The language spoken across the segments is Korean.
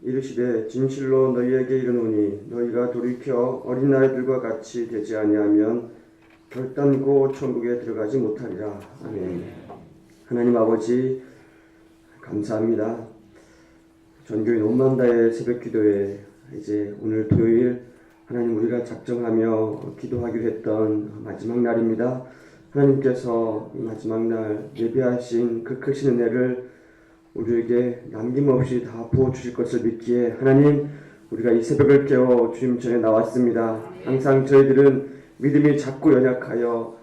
이르시되 진실로 너희에게 이르노니 너희가 돌이켜 어린아이들과 같이 되지 아니하면 결단코 천국에 들어가지 못하리라. 아멘. 하나님 아버지 감사합니다. 전교인 온만다의 새벽기도에 이제 오늘 토요일 하나님 우리가 작정하며 기도하기로 했던 마지막 날입니다. 하나님께서 이 마지막 날 예비하신 그 크신 은혜를 우리에게 남김없이 다 부어주실 것을 믿기에 하나님 우리가 이 새벽을 깨워 주님 전에 나왔습니다. 항상 저희들은 믿음이 작고 연약하여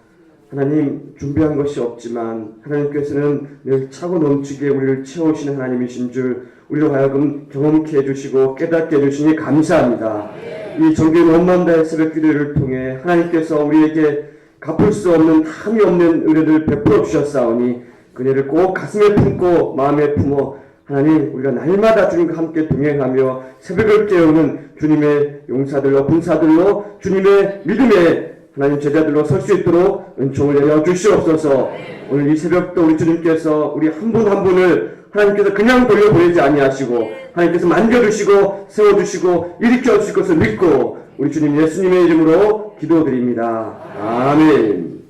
하나님 준비한 것이 없지만 하나님께서는 늘 차고 넘치게 우리를 채우시는 하나님이신 줄 우리로 하여금 경험케 해주시고 깨닫게 해주시니 감사합니다. 이 정교인 원만다의 새벽 기도를 통해 하나님께서 우리에게 갚을 수 없는 탐이 없는 은혜를 베풀어 주셨사오니 그네를 꼭 가슴에 품고 마음에 품어 하나님 우리가 날마다 주님과 함께 동행하며 새벽을 깨우는 주님의 용사들로 군사들로 주님의 믿음의 하나님 제자들로 설 수 있도록 은총을 내려 주시옵소서. 오늘 이 새벽도 우리 주님께서 우리 한 분 한 분을 하나님께서 그냥 돌려보내지 아니하시고 하나님께서 만져주시고 세워주시고 일으켜 주실 것을 믿고 우리 주님 예수님의 이름으로 기도드립니다. 아멘.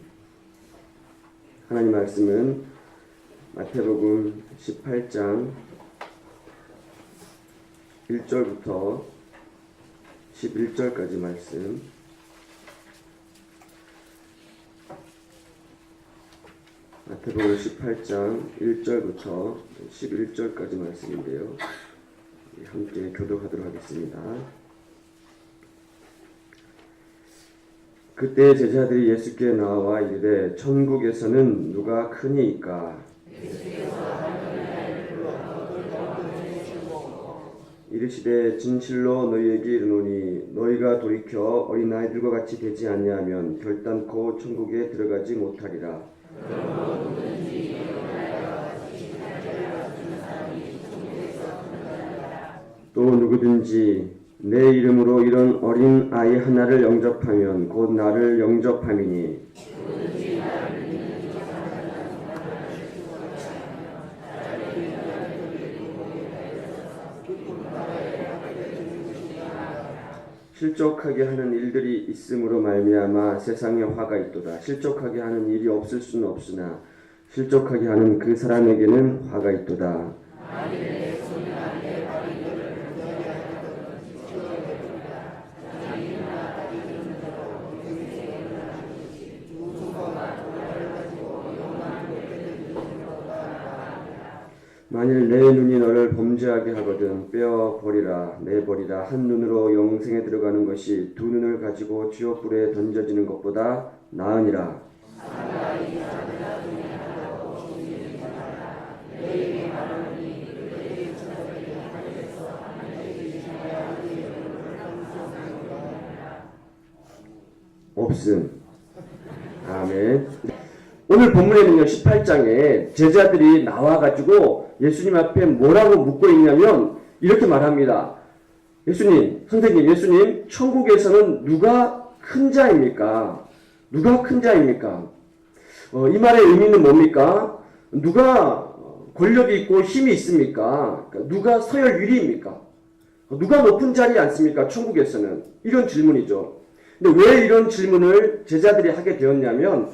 하나님 말씀은 마태복음 18장 1절부터 11절까지 말씀. 마태복음 18장 1절부터 11절까지 말씀인데요. 함께 교독하도록 하겠습니다. 그때 제자들이 예수께 나와 이르되 천국에서는 누가 크니이까? 이르시되 진실로 너희에게 이르노니 너희가 돌이켜 어린아이들과 같이 되지 아니하면 결단코 천국에 들어가지 못하리라. 또 누구든지 내 이름으로 이런 어린 아이 하나를 영접하면 곧 나를 영접함이니 실족하게 하는 일들이 있음으로 말미암아 세상에 화가 있도다. 실족하게 하는 일이 없을 수는 없으나 실족하게 하는 그 사람에게는 화가 있도다. 만일 내 눈이 너를 범죄하게 하거든 빼어버리라 내버리라. 한 눈으로 영생에 들어가는 것이 두 눈을 가지고 지옥불에 던져지는 것보다 나으니라. 없음. 아멘. 오늘 본문에는요 18장에 제자들이 나와가지고 예수님 앞에 뭐라고 묻고 있냐면 이렇게 말합니다. 예수님, 선생님, 예수님, 천국에서는 누가 큰 자입니까? 누가 큰 자입니까? 이 말의 의미는 뭡니까? 누가 권력이 있고 힘이 있습니까? 누가 서열 1위입니까? 누가 높은 자리에 앉습니까? 천국에서는. 이런 질문이죠. 근데 왜 이런 질문을 제자들이 하게 되었냐면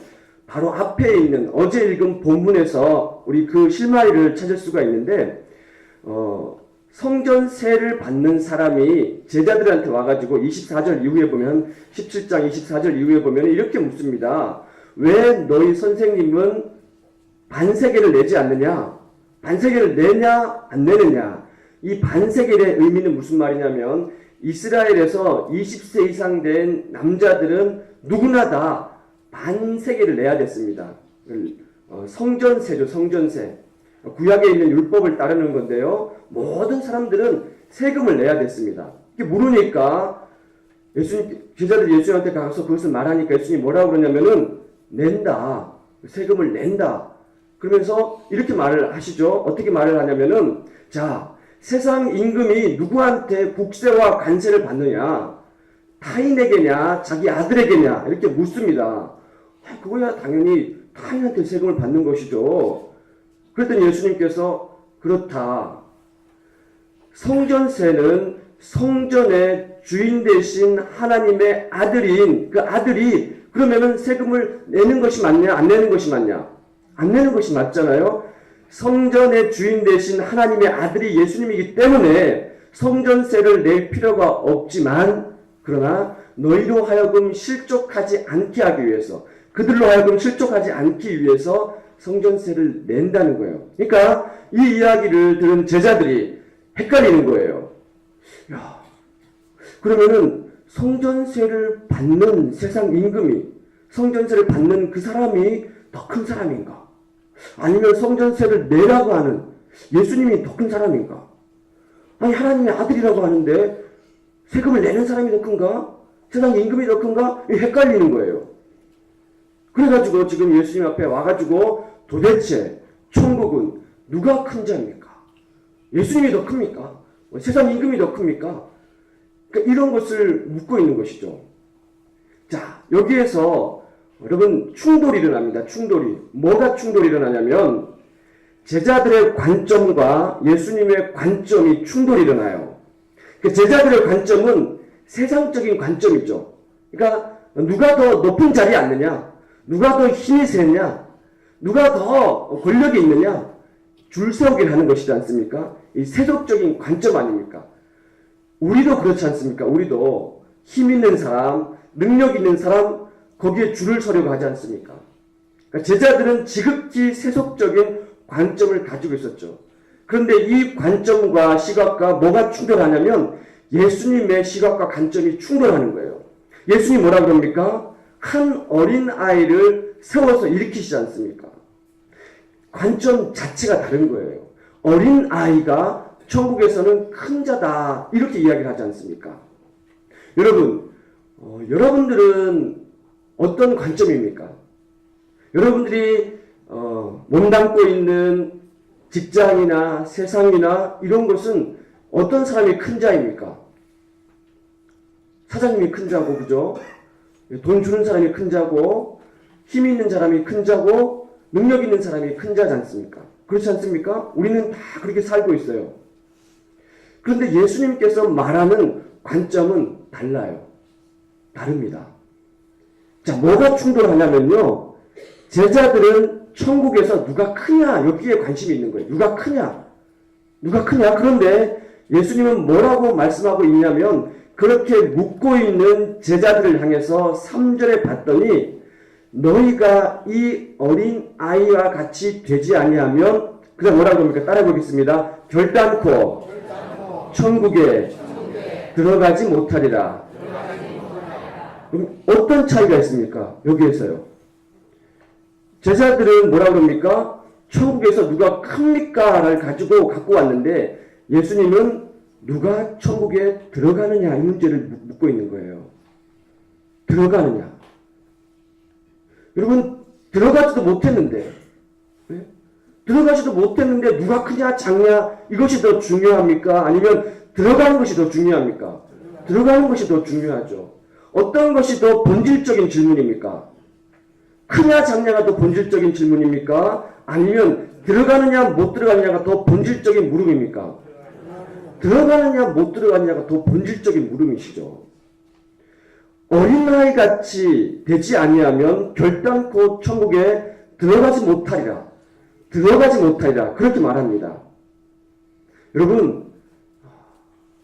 바로 앞에 있는 어제 읽은 본문에서 우리 그 실마리를 찾을 수가 있는데 성전세를 받는 사람이 제자들한테 와가지고 24절 이후에 보면 17장 24절 이후에 보면 이렇게 묻습니다. 왜 너희 선생님은 반세겔을 내지 않느냐? 반세겔을 내냐 안 내느냐? 이 반세겔의 의미는 무슨 말이냐면 이스라엘에서 20세 이상 된 남자들은 누구나 다 반세겔을 내야 됐습니다. 성전세죠, 성전세. 구약에 있는 율법을 따르는 건데요. 모든 사람들은 세금을 내야 됐습니다. 이게 모르니까 제자들이 예수님한테 가서 그것을 말하니까 예수님이 뭐라고 그러냐면은 낸다. 세금을 낸다. 그러면서 이렇게 말을 하시죠. 어떻게 말을 하냐면은 자, 세상 임금이 누구한테 국세와 관세를 받느냐? 타인에게냐? 자기 아들에게냐? 이렇게 묻습니다. 그거야 당연히 타인한테 세금을 받는 것이죠. 그랬더니 예수님께서 그렇다. 성전세는 성전의 주인 되신 하나님의 아들인 그 아들이 그러면은 세금을 내는 것이 맞냐? 안 내는 것이 맞냐? 안 내는 것이 맞잖아요. 성전의 주인 되신 하나님의 아들이 예수님이기 때문에 성전세를 낼 필요가 없지만 그러나 너희로 하여금 실족하지 않게 하기 위해서 그들로 하여금 실족하지 않기 위해서 성전세를 낸다는 거예요. 그러니까 이 이야기를 들은 제자들이 헷갈리는 거예요. 야, 그러면은 성전세를 받는 세상 임금이 성전세를 받는 그 사람이 더 큰 사람인가? 아니면 성전세를 내라고 하는 예수님이 더 큰 사람인가? 아니 하나님의 아들이라고 하는데 세금을 내는 사람이 더 큰가? 세상 임금이 더 큰가? 헷갈리는 거예요. 그래가지고 지금 예수님 앞에 와가지고 도대체 천국은 누가 큰 자입니까? 예수님이 더 큽니까? 세상 임금이 더 큽니까? 그러니까 이런 것을 묻고 있는 것이죠. 자, 여기에서 여러분 충돌이 일어납니다. 충돌이. 뭐가 충돌이 일어나냐면 제자들의 관점과 예수님의 관점이 충돌이 일어나요. 제자들의 관점은 세상적인 관점이죠. 그러니까 누가 더 높은 자리에 앉느냐? 누가 더 힘이 세냐? 누가 더 권력이 있느냐? 줄 세우기를 하는 것이지 않습니까? 이 세속적인 관점 아닙니까? 우리도 그렇지 않습니까? 우리도 힘 있는 사람, 능력 있는 사람, 거기에 줄을 서려고 하지 않습니까? 그러니까 제자들은 지극히 세속적인 관점을 가지고 있었죠. 그런데 이 관점과 시각과 뭐가 충돌하냐면 예수님의 시각과 관점이 충돌하는 거예요. 예수님이 뭐라 그럽니까? 한 어린 아이를 세워서 일으키시지 않습니까? 관점 자체가 다른 거예요. 어린 아이가 천국에서는 큰 자다 이렇게 이야기를 하지 않습니까? 여러분, 여러분들은 어떤 관점입니까? 여러분들이 몸담고 있는 직장이나 세상이나 이런 것은 어떤 사람이 큰 자입니까? 사장님이 큰 자고, 그죠? 돈 주는 사람이 큰 자고, 힘 있는 사람이 큰 자고, 능력 있는 사람이 큰 자지 않습니까? 그렇지 않습니까? 우리는 다 그렇게 살고 있어요. 그런데 예수님께서 말하는 관점은 달라요. 다릅니다. 자, 뭐가 충돌하냐면요. 제자들은 천국에서 누가 크냐, 여기에 관심이 있는 거예요. 누가 크냐? 누가 크냐? 그런데 예수님은 뭐라고 말씀하고 있냐면 그렇게 묻고 있는 제자들을 향해서 3절에 봤더니 너희가 이 어린 아이와 같이 되지 아니하면 그다음 뭐라고 합니까? 따라 보겠습니다. 결단코 천국에 들어가지 못하리라. 그럼 어떤 차이가 있습니까? 여기에서요. 제자들은 뭐라고 합니까? 천국에서 누가 큽니까를 갖고 왔는데 예수님은 누가 천국에 들어가느냐 이 문제를 묻고 있는 거예요. 들어가느냐. 여러분 들어가지도 못했는데 네? 들어가지도 못했는데 누가 크냐 작냐 이것이 더 중요합니까? 아니면 들어가는 것이 더 중요합니까? 들어가는 것이 더 중요하죠. 어떤 것이 더 본질적인 질문입니까? 크냐 작냐가 더 본질적인 질문입니까? 아니면 들어가느냐 못 들어가느냐가 더 본질적인 물음입니까? 들어가느냐 못 들어가느냐가 더 본질적인 물음이시죠. 어린아이 같이 되지 아니하면 결단코 천국에 들어가지 못하리라. 들어가지 못하리라. 그렇게 말합니다. 여러분,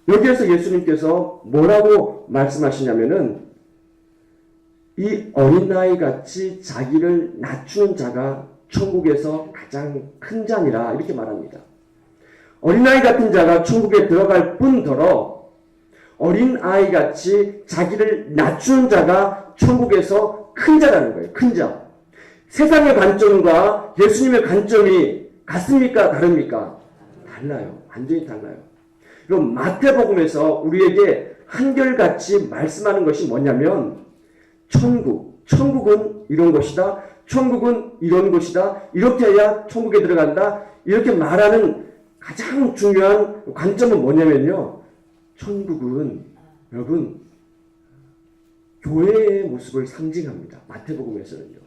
여기에서 예수님께서 뭐라고 말씀하시냐면은 이 어린아이 같이 자기를 낮추는 자가 천국에서 가장 큰 자니라 이렇게 말합니다. 어린아이 같은 자가 천국에 들어갈 뿐더러 어린아이 같이 자기를 낮추는 자가 천국에서 큰 자라는 거예요. 큰 자. 세상의 관점과 예수님의 관점이 같습니까? 다릅니까? 달라요. 완전히 달라요. 그럼 마태복음에서 우리에게 한결같이 말씀하는 것이 뭐냐면 천국은 이런 것이다. 천국은 이런 것이다. 이렇게 해야 천국에 들어간다. 이렇게 말하는 가장 중요한 관점은 뭐냐면요. 천국은 여러분 교회의 모습을 상징합니다. 마태복음에서는요.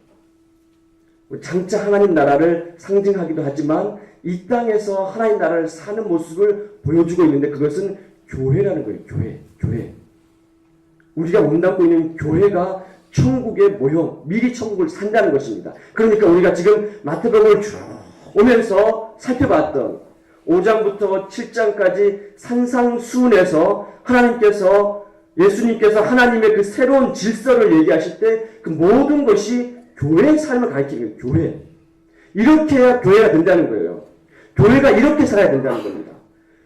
장차 하나님 나라를 상징하기도 하지만 이 땅에서 하나님 나라를 사는 모습을 보여주고 있는데 그것은 교회라는 거예요. 교회. 우리가 몸담고 있는 교회가 천국의 모형, 미리 천국을 산다는 것입니다. 그러니까 우리가 지금 마태복음을 쭉 오면서 살펴봤던 5장부터 7장까지 산상수훈에서 하나님께서 예수님께서 하나님의 그 새로운 질서를 얘기하실 때 그 모든 것이 교회의 삶을 가리키는 거예요. 교회. 이렇게 해야 교회가 된다는 거예요. 교회가 이렇게 살아야 된다는 겁니다.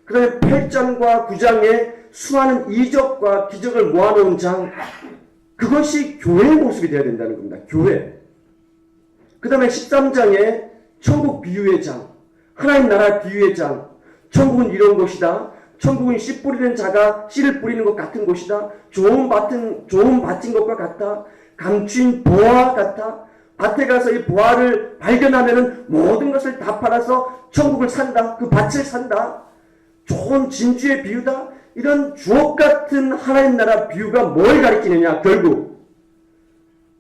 그 다음에 8장과 9장에 수많은 이적과 기적을 모아놓은 장, 그것이 교회의 모습이 되어야 된다는 겁니다. 교회. 그 다음에 13장에 천국 비유의 장, 하나님 나라 비유의 장, 천국은 이런 것이다. 천국은 씨 뿌리는 자가 씨를 뿌리는 것 같은 곳이다. 좋은 밭인 것과 같다. 감추인 보화 같아. 밭에 가서 이 보화를 발견하면은 모든 것을 다 팔아서 천국을 산다. 그 밭을 산다. 좋은 진주의 비유다. 이런 주옥 같은 하나님 나라 비유가 뭘 가리키느냐? 결국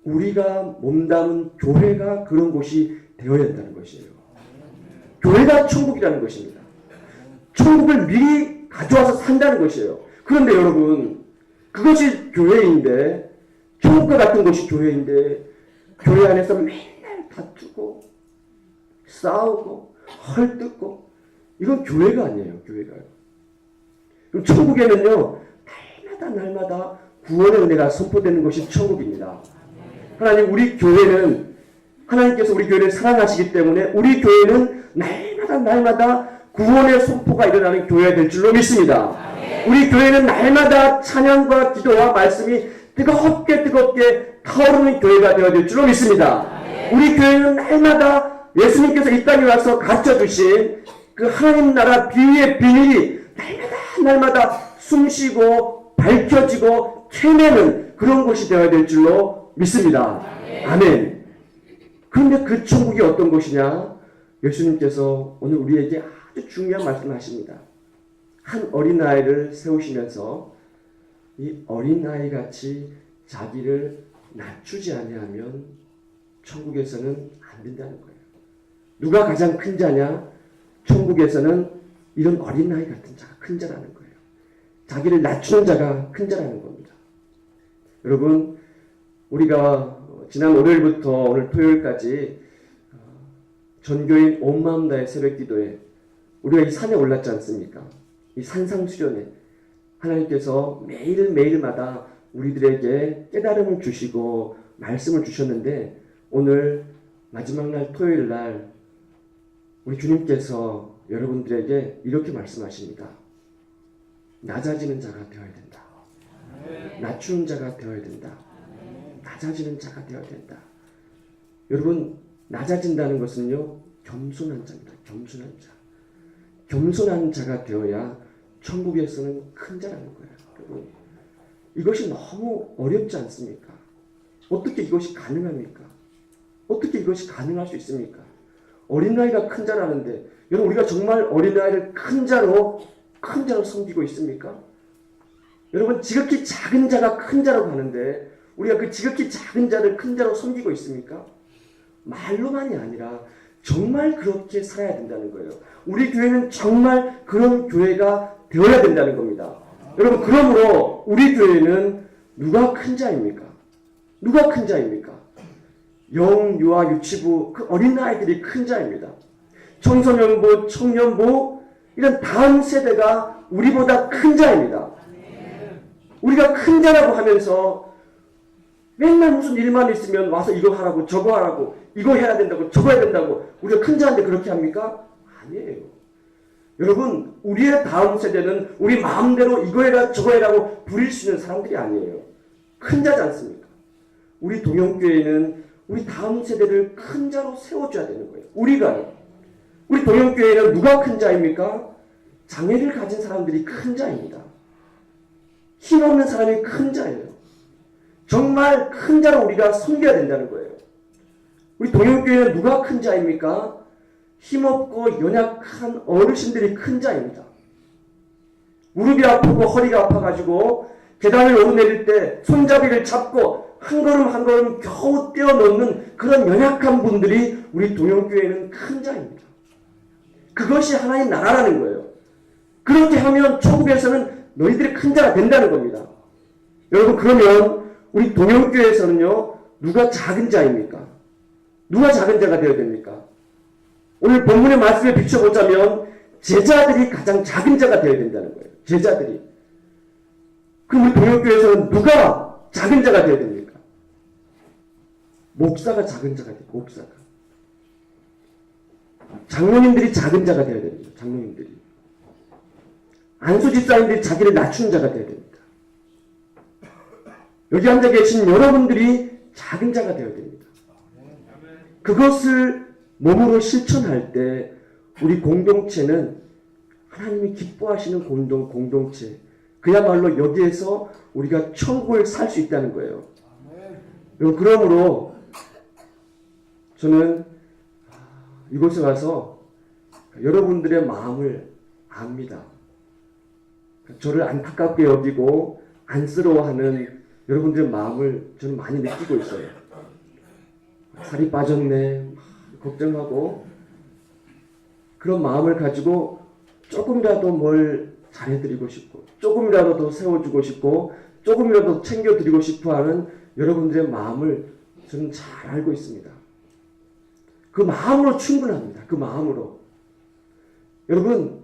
우리가 몸담은 교회가 그런 곳이 되어야 한다는 것이에요. 교회가 천국이라는 것입니다. 천국을 미리 가져와서 산다는 것이에요. 그런데 여러분, 그것이 교회인데, 천국과 같은 것이 교회인데, 교회 안에서 맨날 다투고, 싸우고, 헐뜯고, 이건 교회가 아니에요, 교회가요. 그럼 천국에는요, 날마다 구원의 은혜가 선포되는 것이 천국입니다. 하나님, 우리 교회는, 하나님께서 우리 교회를 사랑하시기 때문에, 우리 교회는 날마다 구원의 선포가 일어나는 교회가 될 줄로 믿습니다. 우리 교회는 날마다 찬양과 기도와 말씀이 뜨겁게 타오르는 교회가 되어야 될 줄로 믿습니다. 우리 교회는 날마다 예수님께서 이 땅에 와서 가르쳐주신 그 하나님 나라 비유의 비밀이 날마다 숨쉬고 밝혀지고 캐내는 그런 곳이 되어야 될 줄로 믿습니다. 아멘. 그런데 그 천국이 어떤 곳이냐? 예수님께서 오늘 우리에게 아주 중요한 말씀을 하십니다. 한 어린아이를 세우시면서 이 어린아이 같이 자기를 낮추지 아니하면 천국에서는 안 된다는 거예요. 누가 가장 큰 자냐? 천국에서는 이런 어린아이 같은 자가 큰 자라는 거예요. 자기를 낮추는 자가 큰 자라는 겁니다. 여러분, 우리가 지난 월요일부터 오늘 토요일까지 전교인 온 마음 다의 새벽 기도에 우리가 이 산에 올랐지 않습니까? 이 산상수련에 하나님께서 매일마다 우리들에게 깨달음을 주시고 말씀을 주셨는데 오늘 마지막 날 토요일 날 우리 주님께서 여러분들에게 이렇게 말씀하십니다. 낮아지는 자가 되어야 된다. 낮추는 자가 되어야 된다. 낮아지는 자가 되어야 된다. 여러분, 낮아진다는 것은요, 겸손한 자입니다. 겸손한 자. 겸손한 자가 되어야 천국에서는 큰 자라는 거예요. 여러분, 이것이 너무 어렵지 않습니까? 어떻게 이것이 가능합니까? 어떻게 이것이 가능할 수 있습니까? 어린아이가 큰 자라는데 여러분, 우리가 정말 어린아이를 큰 자로 섬기고 있습니까? 여러분, 지극히 작은 자가 큰 자로 가는데 우리가 그 지극히 작은 자를 큰 자로 섬기고 있습니까? 말로만이 아니라 정말 그렇게 살아야 된다는 거예요. 우리 교회는 정말 그런 교회가 되어야 된다는 겁니다. 여러분, 그러므로 우리 교회는 누가 큰 자입니까? 누가 큰 자입니까? 영, 유아, 유치부, 그 어린아이들이 큰 자입니다. 청소년부, 청년부, 이런 다음 세대가 우리보다 큰 자입니다. 우리가 큰 자라고 하면서 맨날 무슨 일만 있으면 와서 이거 하라고 저거 하라고 이거 해야 된다고 저거 해야 된다고 우리가 큰 자인데 그렇게 합니까? 아니에요. 여러분, 우리의 다음 세대는 우리 마음대로 이거 해라 저거 해라고 부릴 수 있는 사람들이 아니에요. 큰 자지 않습니까? 우리 동영교회는 우리 다음 세대를 큰 자로 세워줘야 되는 거예요. 우리 동영교회는 누가 큰 자입니까? 장애를 가진 사람들이 큰 자입니다. 힘없는 사람이 큰 자예요. 정말 큰 자로 우리가 섬겨야 된다는 거예요. 우리 동영교회는 누가 큰 자입니까? 힘없고 연약한 어르신들이 큰 자입니다. 무릎이 아프고 허리가 아파가지고 계단을 오르내릴 때 손잡이를 잡고 한 걸음 한 걸음 겨우 떼어놓는 그런 연약한 분들이 우리 동영교회는 큰 자입니다. 그것이 하나님 나라라는 거예요. 그렇게 하면 천국에서는 너희들이 큰 자가 된다는 겁니다. 여러분, 그러면 우리 동영교회에서는요, 누가 작은 자입니까? 누가 작은 자가 되어야 됩니까? 오늘 본문의 말씀에 비춰보자면 제자들이 가장 작은 자가 되어야 된다는 거예요. 제자들이. 그럼 우리 동영교회에서는 누가 작은 자가 되어야 됩니까? 목사가 작은 자가 돼요. 목사가. 장로님들이 작은 자가 되어야 됩니다. 장로님들이. 안수집사님들이 자기를 낮춘 자가 되어야 됩니다. 여기 앉아 계신 여러분들이 작은 자가 되어야 됩니다. 그것을 몸으로 실천할 때 우리 공동체는 하나님이 기뻐하시는 공동체, 그야말로 여기에서 우리가 천국을 살 수 있다는 거예요. 그러므로 저는 이곳에 와서 여러분들의 마음을 압니다. 저를 안타깝게 여기고 안쓰러워하는 여러분들의 마음을 저는 많이 느끼고 있어요. 살이 빠졌네, 걱정하고 그런 마음을 가지고 조금이라도 뭘 잘해드리고 싶고 조금이라도 더 세워주고 싶고 조금이라도 챙겨드리고 싶어하는 여러분들의 마음을 저는 잘 알고 있습니다. 그 마음으로 충분합니다. 그 마음으로. 여러분,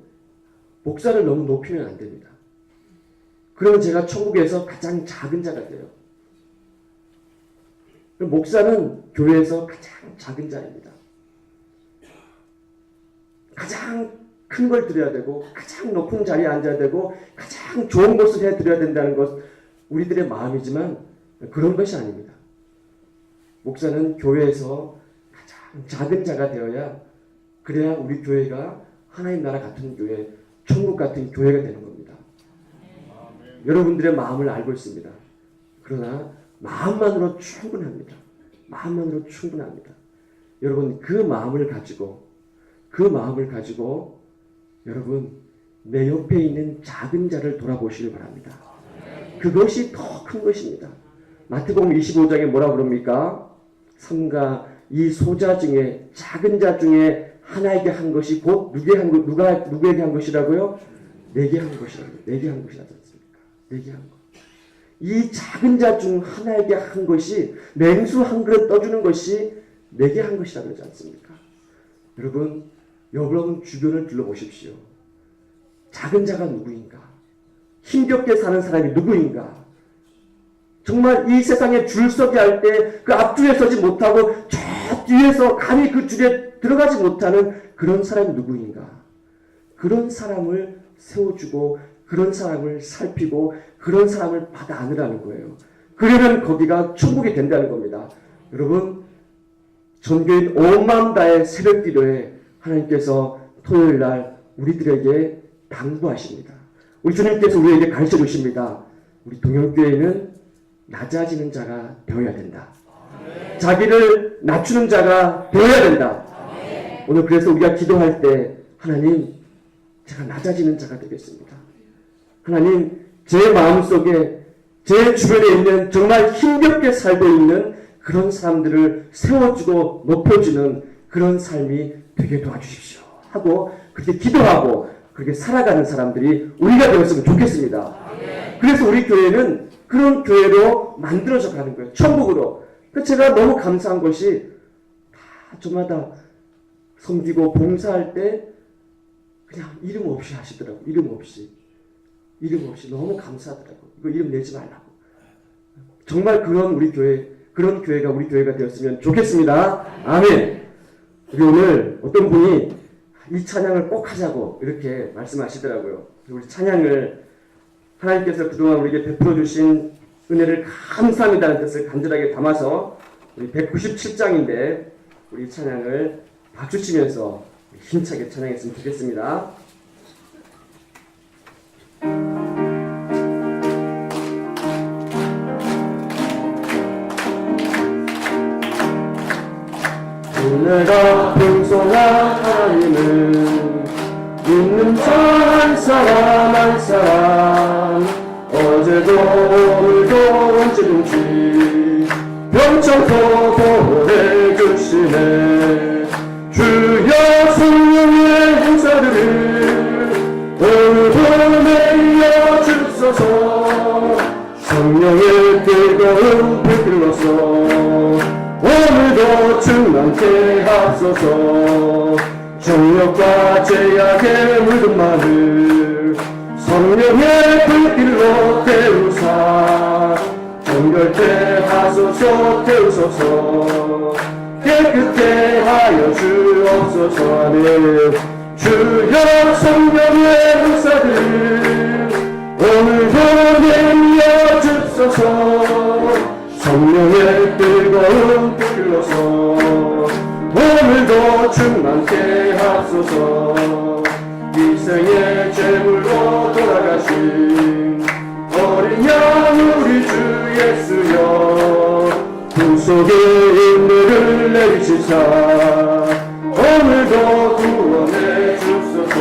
목사를 너무 높이면 안 됩니다. 그러면 제가 천국에서 가장 작은 자가 돼요. 목사는 교회에서 가장 작은 자입니다. 가장 큰 걸 드려야 되고 가장 높은 자리에 앉아야 되고 가장 좋은 것을 해드려야 된다는 것 우리들의 마음이지만 그런 것이 아닙니다. 목사는 교회에서 가장 작은 자가 되어야 그래야 우리 교회가 하나님 나라 같은 교회, 천국 같은 교회가 되는 겁니다. 여러분들의 마음을 알고 있습니다. 그러나 마음만으로 충분합니다. 마음만으로 충분합니다. 여러분, 그 마음을 가지고 여러분, 내 옆에 있는 작은 자를 돌아보시길 바랍니다. 그것이 더 큰 것입니다. 마태복음 25장에 뭐라 그럽니까? 삼가 이 소자 중에 작은 자 중에 하나에게 한 것이 곧 누구에게 한 것이라고요? 내게 한 것이라고요. 내게 한 것이라지 않습니까? 내게 한 것. 이 작은 자 중 하나에게 한 것이 냉수 한 그릇 떠주는 것이 내게 한 것이라고 하지 않습니까? 여러분 주변을 둘러보십시오. 작은 자가 누구인가? 힘겹게 사는 사람이 누구인가? 정말 이 세상에 줄 서게 할 때 그 앞줄에 서지 못하고 저 뒤에서 감히 그 줄에 들어가지 못하는 그런 사람이 누구인가? 그런 사람을 세워주고 그런 사람을 살피고 그런 사람을 받아 안으라는 거예요. 그러면 거기가 천국이 된다는 겁니다. 여러분, 전교인 온 마음 다해 새벽 기도에 하나님께서 토요일 날 우리들에게 당부하십니다. 우리 주님께서 우리에게 가르쳐 주십니다. 우리 동영교회는 낮아지는 자가 되어야 된다. 자기를 낮추는 자가 되어야 된다. 오늘 그래서 우리가 기도할 때 하나님, 제가 낮아지는 자가 되겠습니다. 하나님, 제 마음속에 제 주변에 있는 정말 힘겹게 살고 있는 그런 사람들을 세워주고 높여주는 그런 삶이 되게 도와주십시오 하고 그렇게 기도하고 그렇게 살아가는 사람들이 우리가 되었으면 좋겠습니다. 그래서 우리 교회는 그런 교회로 만들어져 가는 거예요. 천국으로. 제가 너무 감사한 것이 다 저마다 섬기고 봉사할 때 그냥 이름 없이 하시더라고요. 이름 없이 너무 감사하더라고요. 이거 이름 내지 말라고. 정말 그런 교회가 우리 교회가 되었으면 좋겠습니다. 아멘. 우리 오늘 어떤 분이 이 찬양을 꼭 하자고 이렇게 말씀하시더라고요. 우리 찬양을 하나님께서 그동안 우리에게 베풀어 주신 은혜를 감사합니다는 뜻을 간절하게 담아서 우리 197장인데 우리 찬양을 박수 치면서 힘차게 찬양했으면 좋겠습니다. 내가 풍성한 하나님을 믿는 자 한 사람 어제도 오늘도 언제든지 병창도 보호해 주시네. 주여 성령의 행사들을 오늘도 내려 주소서. 성령의 뜨거운 불길로서 오늘도 충만케 하소서. 정욕과 제약의 물든 마음을 성령의 불길로 태우사 정결케 하소서. 태우소서. 깨끗게 하여 주옵소서. 아멘. 주여 성령의 역사들 오늘도 내려 주소서. 성령의 뜨거운 불길로서 오늘도 충만케 하소서. 이생의 제물로 돌아가신 어린 양 우리 주 예수여 구속의 인내를 내리시사 오늘도 구원해 주소서.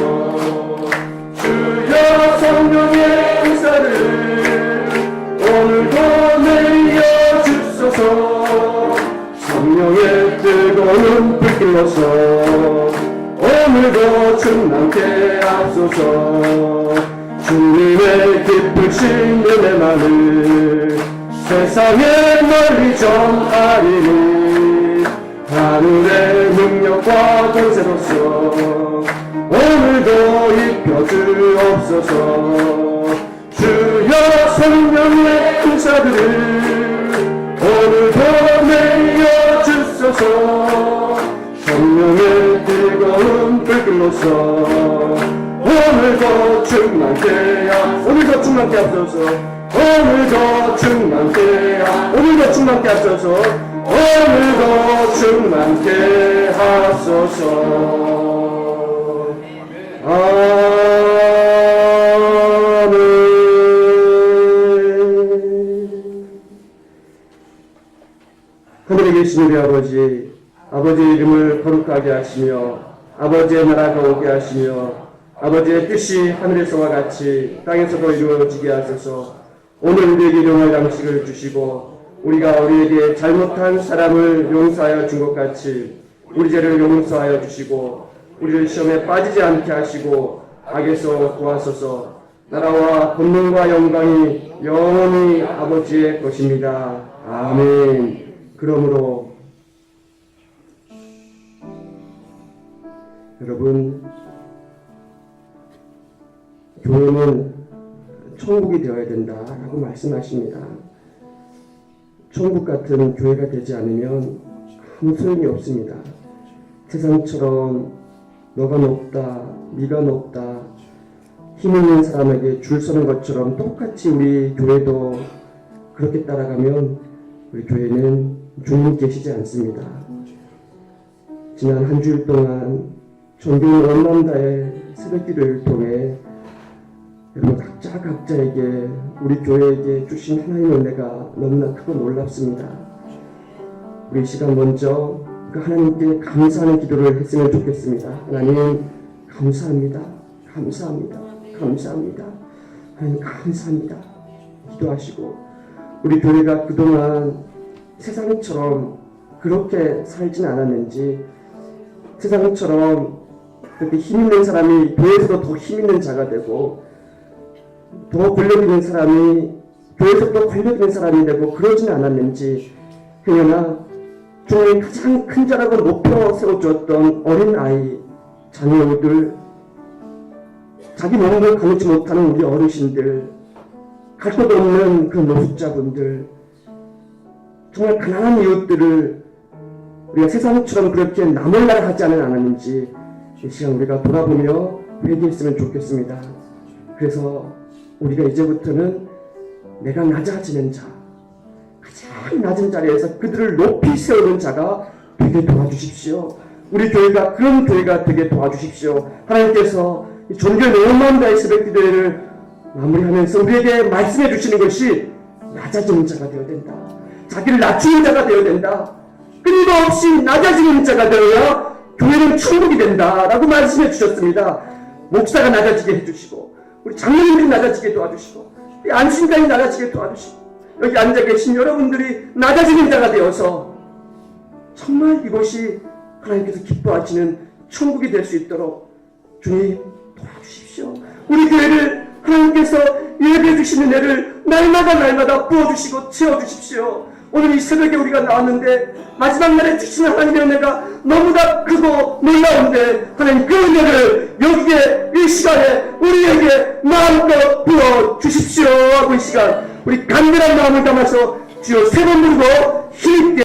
주여 성령의 은사를 오늘도 내려 주소서. 성령의 뜨거운 불길로서 오늘도 충만케 하소서. 주님의 기쁘신 은혜만을 세상에 널리 전하리니 하늘의 능력과 권세로서 오늘도 입혀주옵소서. 주여 성령의 은사들을 오늘도 내려주소서. 성령의 뜨거운 불길로서 오늘도 충만케 하소서. 오늘도 충만케 하소서. 오늘도 충만케 하소서. 아멘. 하늘에 계신 우리 아버지, 아버지의 이름을 거룩하게 하시며 아버지의 나라가 오게 하시며 아버지의 뜻이 하늘에서와 같이 땅에서도 이루어지게 하소서. 오늘 우리에게 일용할 양식을 주시고 우리가 우리에게 잘못한 사람을 용서하여 준 것 같이 우리 죄를 용서하여 주시고 우리를 시험에 빠지지 않게 하시고 악에서 구하소서. 나라와 권능과 영광이 영원히 아버지의 것입니다. 아멘. 그러므로 여러분, 교회는 천국이 되어야 된다라고 말씀하십니다. 천국 같은 교회가 되지 않으면 아무 소용이 없습니다. 세상처럼 너가 높다, 네가 높다, 힘 있는 사람에게 줄 서는 것처럼 똑같이 우리 교회도 그렇게 따라가면 우리 교회는 주님 계시지 않습니다. 지난 한 주일 동안 존귀한 원남다의 새벽기도를 통해 여러분 각자에게 우리 교회에게 주신 하나님의 은혜가 너무나 크고 놀랍습니다. 우리 이 시간 먼저 그 하나님께 감사하는 기도를 했으면 좋겠습니다. 하나님 감사합니다. 하나님 감사합니다. 기도하시고 우리 교회가 그동안 세상처럼 그렇게 살진 않았는지, 세상처럼 그렇게 힘 있는 사람이 교회에서도 더 힘 있는 자가 되고 더 권력 있는 사람이 교회에서도 권력 있는 사람이 되고 그러지는 않았는지, 행여나 주님이 가장 큰 자라고 높여 세워주었던 어린아이, 자녀들, 자기 몸을 가누지 못하는 우리 어르신들, 갈 곳 없는 그 노숙자분들, 정말 가난한 이웃들을 우리가 세상처럼 그렇게 나몰라라 하지 않았는지 이 시간 우리가 돌아보며 회개했으면 좋겠습니다. 그래서 우리가 이제부터는 내가 낮아지는 자, 가장 낮은 자리에서 그들을 높이 세우는 자가 되게 도와주십시오. 우리 교회가 그런 교회가 되게 도와주십시오. 하나님께서 이 종교의 노원만다의 새벽 기도회를 마무리하면서 우리에게 말씀해 주시는 것이 낮아지는 자가 되어야 된다. 자기를 낮추는 자가 되어야 된다. 끊임없이 낮아지는 자가 되어야 교회는 천국이 된다 라고 말씀해 주셨습니다. 목사가 낮아지게 해주시고, 우리 장로님들이 낮아지게 도와주시고, 우리 안신당이 낮아지게 도와주시고, 여기 앉아 계신 여러분들이 낮아지는 자가 되어서 정말 이곳이 하나님께서 기뻐하시는 천국이 될 수 있도록 주님 도와주십시오. 우리 교회를 하나님께서 예배해 주시는 애를 날마다 부어주시고 채워주십시오. 오늘 이 새벽에 우리가 나왔는데 마지막 날에 주시는 하나님의 은혜가 너무나 크고 놀라운데, 하나님 그 은혜를 여기에 이 시간에 우리에게 마음껏 부어주십시오 하고 이 시간 우리 간절한 마음을 담아서 주여 세 번 부르고 힘있게